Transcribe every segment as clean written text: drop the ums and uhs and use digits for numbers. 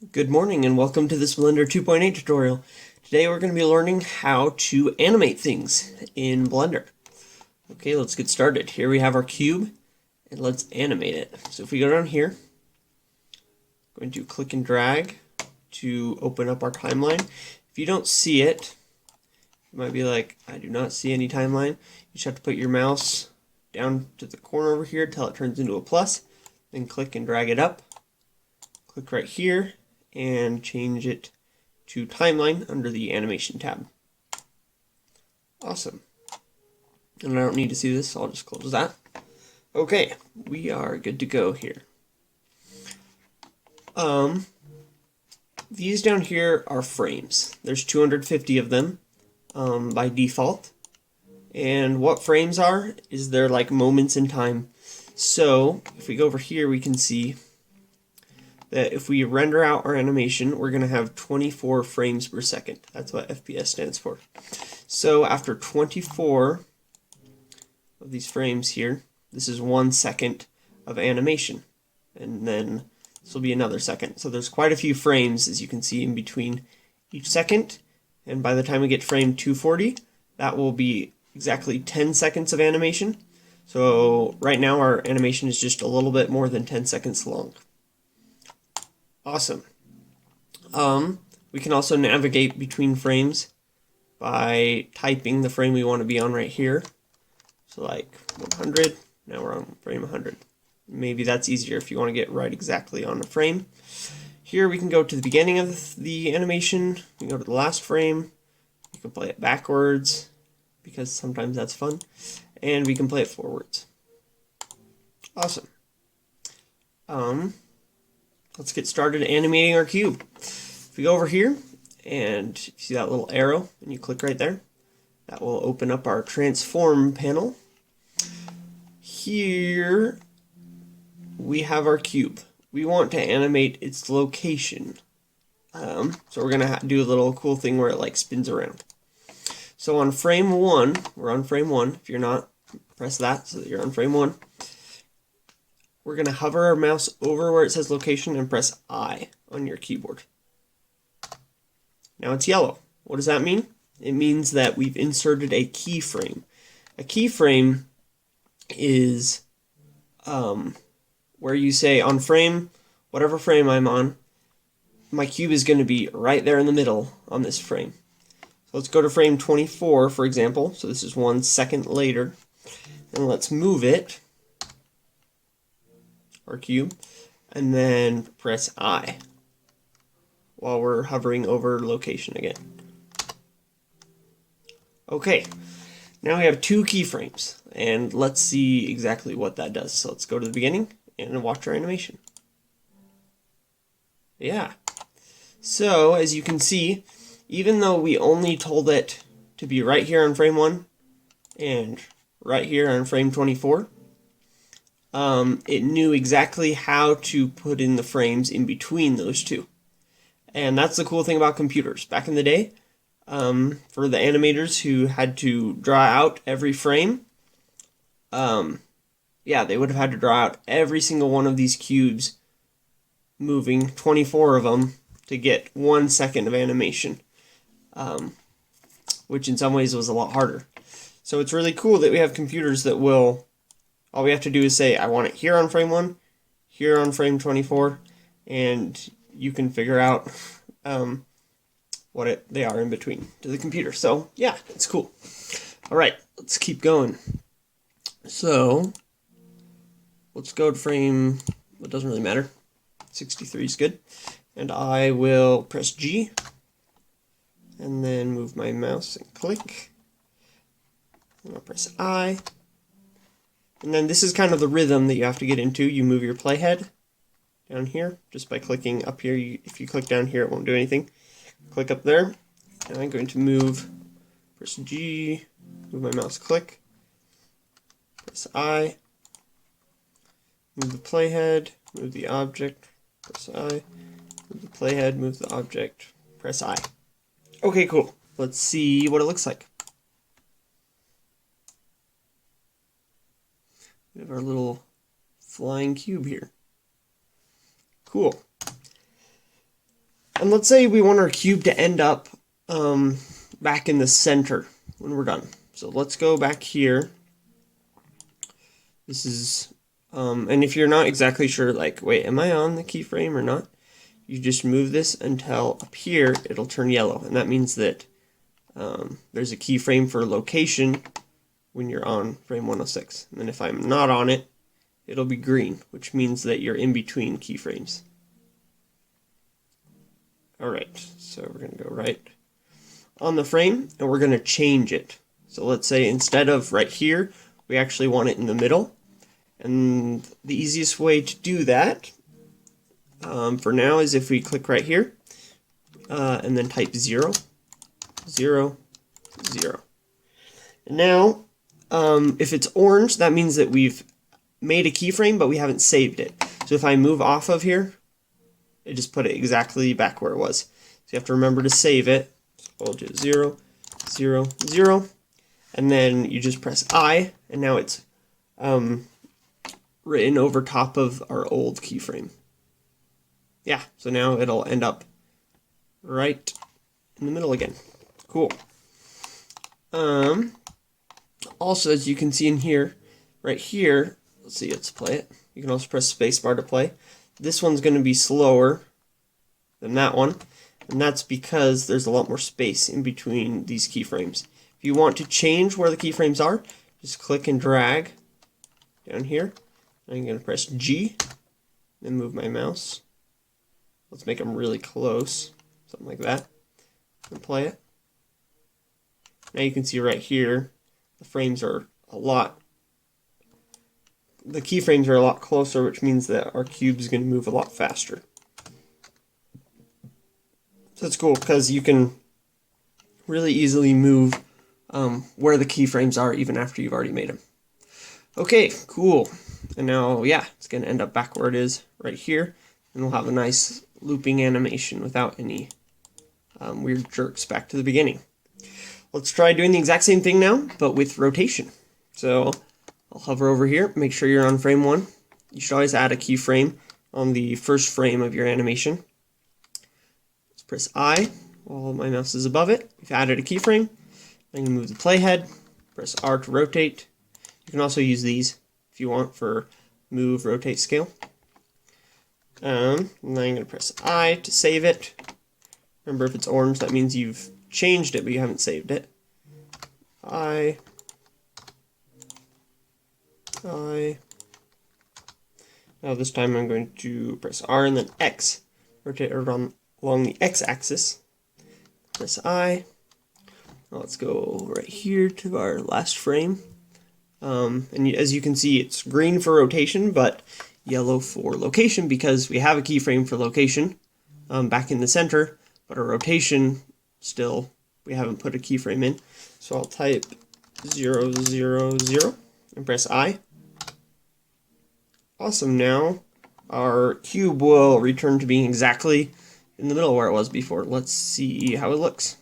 Good morning and welcome to this Blender 2.8 tutorial. Today we're going to be learning how to animate things in Blender. Okay, let's get started. Here we have our cube and let's animate it. So if we go down here, I'm going to click and drag to open up our timeline. If you don't see it, you might be like, I do not see any timeline. You just have to put your mouse down to the corner over here till it turns into a plus, then click and drag it up. Click right here and change it to timeline under the animation tab. Awesome. And I don't need to see this, so I'll just close that. Okay, we are good to go here. These down here are frames. There's 250 of them by default. And what frames are is they're like moments in time. So if we go over here, we can see that if we render out our animation, we're going to have 24 frames per second. That's what FPS stands for. So after 24 of these frames here, this is 1 second of animation. And then this will be another second. So there's quite a few frames, as you can see, in between each second. And by the time we get frame 240, that will be exactly 10 seconds of animation. So right now our animation is just a little bit more than 10 seconds long. Awesome. We can also navigate between frames by typing the frame we want to be on right here. So like 100, now we're on frame 100. Maybe that's easier if you want to get right exactly on the frame. Here we can go to the beginning of the animation, we can go to the last frame, you can play it backwards, because sometimes that's fun, and we can play it forwards. Awesome. Let's get started animating our cube. If we go over here and you see that little arrow and you click right there, that will open up our transform panel. Here we have our cube. We want to animate its location. So we're going to do a little cool thing where it like spins around. So on frame 1, we're on frame 1. If you're not, press that so that you're on frame 1. We're going to hover our mouse over where it says location and press I on your keyboard. Now it's yellow. What does that mean? It means that we've inserted a keyframe. A keyframe is where you say on frame, whatever frame I'm on, my cube is going to be right there in the middle on this frame. So let's go to frame 24, for example. So this is 1 second later. And let's move it, our cube, and then press I while we're hovering over location again. Okay, now we have 2 keyframes, and let's see exactly what that does. So let's go to the beginning and watch our animation. Yeah. So as you can see, even though we only told it to be right here on frame 1 and right here on frame 24, it knew exactly how to put in the frames in between those two. And that's the cool thing about computers. Back in the day, for the animators who had to draw out every frame, yeah, they would have had to draw out every single one of these cubes, moving 24 of them to get 1 second of animation, which in some ways was a lot harder. So it's really cool that we have computers that will, all we have to do is say, I want it here on frame 1, here on frame 24, and you can figure out what they are in between to the computer. So yeah, it's cool. Alright, let's keep going. So let's go to frame, it doesn't really matter, 63 is good. And I will press G, and then move my mouse and click. And I'll press I. And then this is kind of the rhythm that you have to get into. You move your playhead down here just by clicking up here. If you click down here, it won't do anything. Click up there. And I'm going to press G, move my mouse, click, press I, move the playhead, move the object, press I, move the playhead, move the object, press I. Okay, cool. Let's see what it looks like. We have our little flying cube here. Cool. And let's say we want our cube to end up back in the center when we're done. So let's go back here. This is, and if you're not exactly sure, like, wait, am I on the keyframe or not? You just move this until up here it'll turn yellow, and that means that there's a keyframe for location when you're on frame 106. And then if I'm not on it, it'll be green, which means that you're in between keyframes. Alright, so we're going to go right on the frame, and we're going to change it. So let's say instead of right here, we actually want it in the middle. And the easiest way to do that for now is if we click right here and then type 0, 0, 0. And now, if it's orange, that means that we've made a keyframe, but we haven't saved it. So if I move off of here, it just put it exactly back where it was. So you have to remember to save it. So I'll do 0, 0, 0. And then you just press I, and now it's written over top of our old keyframe. Yeah, so now it'll end up right in the middle again. Cool. Also, as you can see in here, right here, let's play it. You can also press spacebar to play. This one's going to be slower than that one, and that's because there's a lot more space in between these keyframes. If you want to change where the keyframes are, just click and drag down here. I'm going to press G, then move my mouse. Let's make them really close, something like that, and play it. Now you can see right here, the frames are the keyframes are a lot closer, which means that our cube is going to move a lot faster. So it's cool because you can really easily move where the keyframes are even after you've already made them. Okay, cool. And now, yeah, it's going to end up back where it is right here, and we'll have a nice looping animation without any weird jerks back to the beginning. Let's try doing the exact same thing now, but with rotation. So I'll hover over here, make sure you're on frame 1. You should always add a keyframe on the first frame of your animation. Let's press I while my mouse is above it. We've added a keyframe. I'm going to move the playhead, press R to rotate. You can also use these if you want for move, rotate, scale. And then I'm going to press I to save it. Remember, if it's orange, that means you've changed it, but you haven't saved it. I. Now this time I'm going to press R and then X. Rotate around along the X-axis. Press I. Now let's go right here to our last frame. And as you can see, it's green for rotation, but yellow for location because we have a keyframe for location back in the center, but our rotation still, we haven't put a keyframe in. So I'll type 0, 0, 0 and press I. Awesome, now our cube will return to being exactly in the middle where it was before. Let's see how it looks.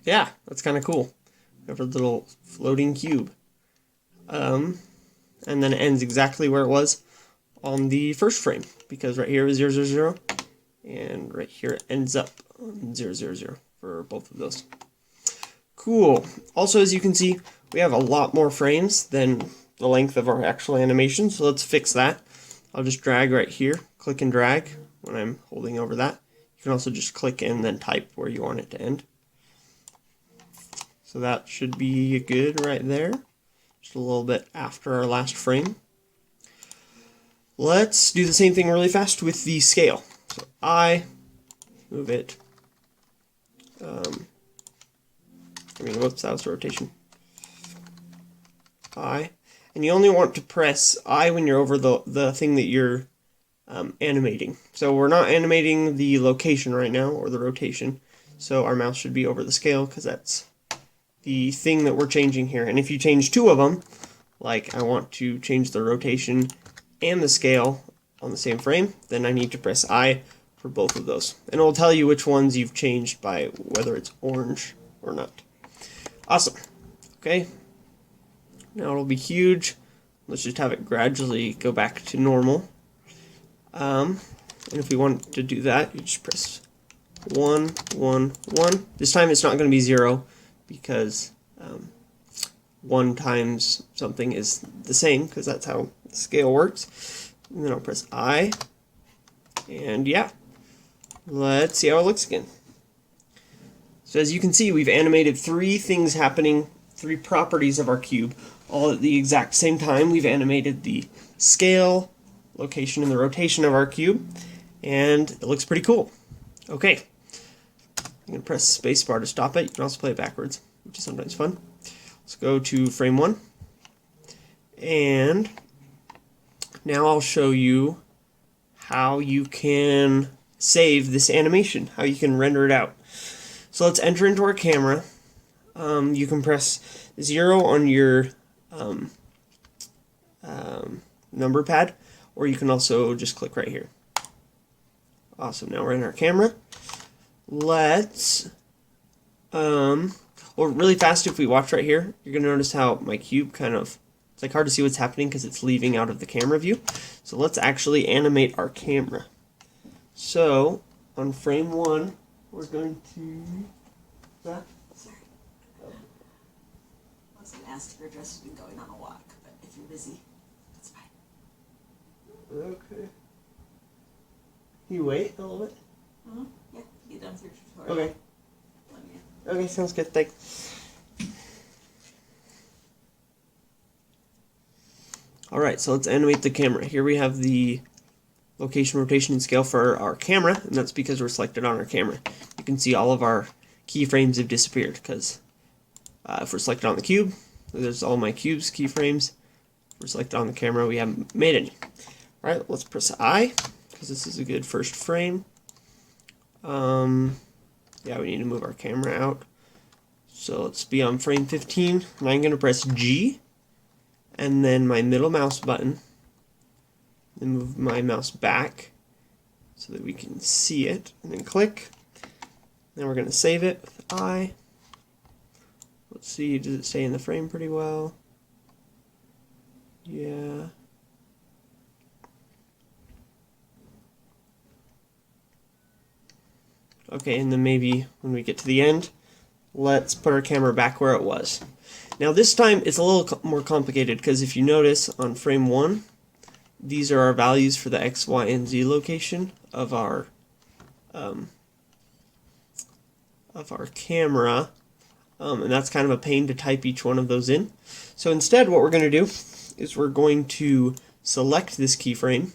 Yeah, that's kind of cool. We have a little floating cube. And then it ends exactly where it was on the first frame, because right here is 0, 0, 0, and right here it ends up on 0, 0, 0 for both of those. Cool. Also, as you can see, we have a lot more frames than the length of our actual animation, so let's fix that. I'll just drag right here, click and drag when I'm holding over that. You can also just click and then type where you want it to end. So that should be good right there. Just a little bit after our last frame. Let's do the same thing really fast with the scale. So I move it. Whoops, that was rotation. I. And you only want to press I when you're over the thing that you're animating. So we're not animating the location right now, or the rotation. So our mouse should be over the scale, because that's the thing that we're changing here. And if you change two of them, like I want to change the rotation and the scale on the same frame, then I need to press I for both of those. And it will tell you which ones you've changed by whether it's orange or not. Awesome. Okay. Now it'll be huge let's just have it gradually go back to normal. And if we want to do that, you just press 1, 1, 1. This time it's not going to be 0 because 1 times something is the same, because that's how the scale works. And then I'll press I, and yeah, let's see how it looks again. So as you can see, we've animated 3 things happening, 3 properties of our cube, all at the exact same time. We've animated the scale, location, and the rotation of our cube, and it looks pretty cool. Okay, I'm going to press Spacebar to stop it. You can also play it backwards, which is sometimes fun. Let's go to frame 1, and now I'll show you how you can save this animation, how you can render it out. So let's enter into our camera. You can press 0 on your number pad, or you can also just click right here. Awesome, now we're in our camera. Let's, well, really fast, if we watch right here, you're going to notice how my cube kind of, it's like hard to see what's happening because it's leaving out of the camera view. So let's actually animate our camera. So on frame 1, we're going to... Sorry. I was going to ask if your dress has been going on a walk, but if you're busy, that's fine. Okay. Can you wait a little bit? Yeah, get done with your tutorial. Okay. Okay, sounds good. Thanks. Alright, so let's animate the camera. Here we have the location, rotation, and scale for our camera, and that's because we're selected on our camera. You can see all of our keyframes have disappeared, because if we're selected on the cube, there's all my cube's keyframes. If we're selected on the camera, we haven't made any. Alright, let's press I, because this is a good first frame. Yeah, we need to move our camera out. So let's be on frame 15, and I'm going to press G, and then my middle mouse button, then move my mouse back so that we can see it, and then click. Then we're going to save it with I. Let's see, does it stay in the frame pretty well? Yeah. Okay, and then maybe when we get to the end, let's put our camera back where it was. Now this time it's a little more complicated, because if you notice on frame 1, these are our values for the X, Y, and Z location of our camera, and that's kind of a pain to type each one of those in. So instead, what we're going to do is we're going to select this keyframe.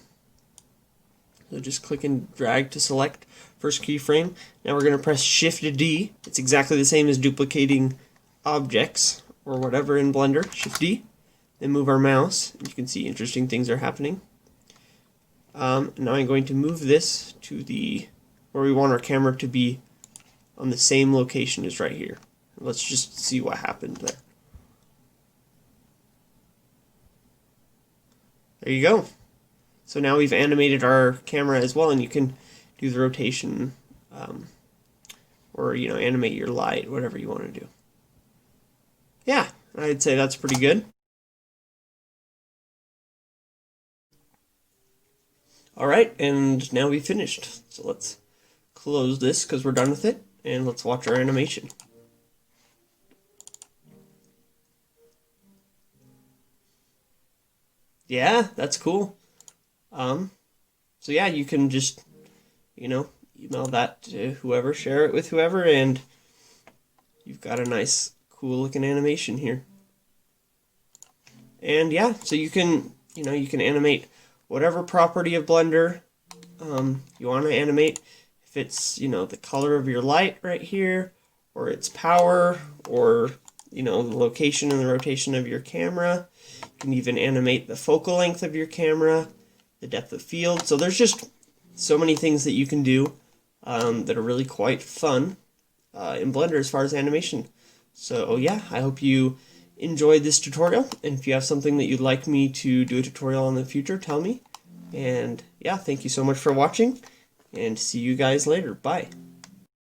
So just click and drag to select first keyframe. Now we're going to press Shift D. It's exactly the same as duplicating objects or whatever in Blender. Shift D. Then move our mouse. You can see interesting things are happening. Now I'm going to move this to the where we want our camera to be on the same location as right here. Let's just see what happened there. There you go. So now we've animated our camera as well, and you can do the rotation, or animate your light, whatever you want to do. Yeah, I'd say that's pretty good. Alright, and now we've finished. So let's close this because we're done with it, and let's watch our animation. Yeah, that's cool. So yeah, you can just, email that to whoever, share it with whoever, and you've got a nice, cool looking animation here. And yeah, so you can, you can animate whatever property of Blender you want to animate. If it's, the color of your light right here, or its power, or, the location and the rotation of your camera. You can even animate the focal length of your camera, the depth of field. So there's just so many things that you can do that are really quite fun in Blender as far as animation. So yeah, I hope you enjoyed this tutorial, and if you have something that you'd like me to do a tutorial on in the future, tell me. And yeah, thank you so much for watching, and see you guys later. Bye.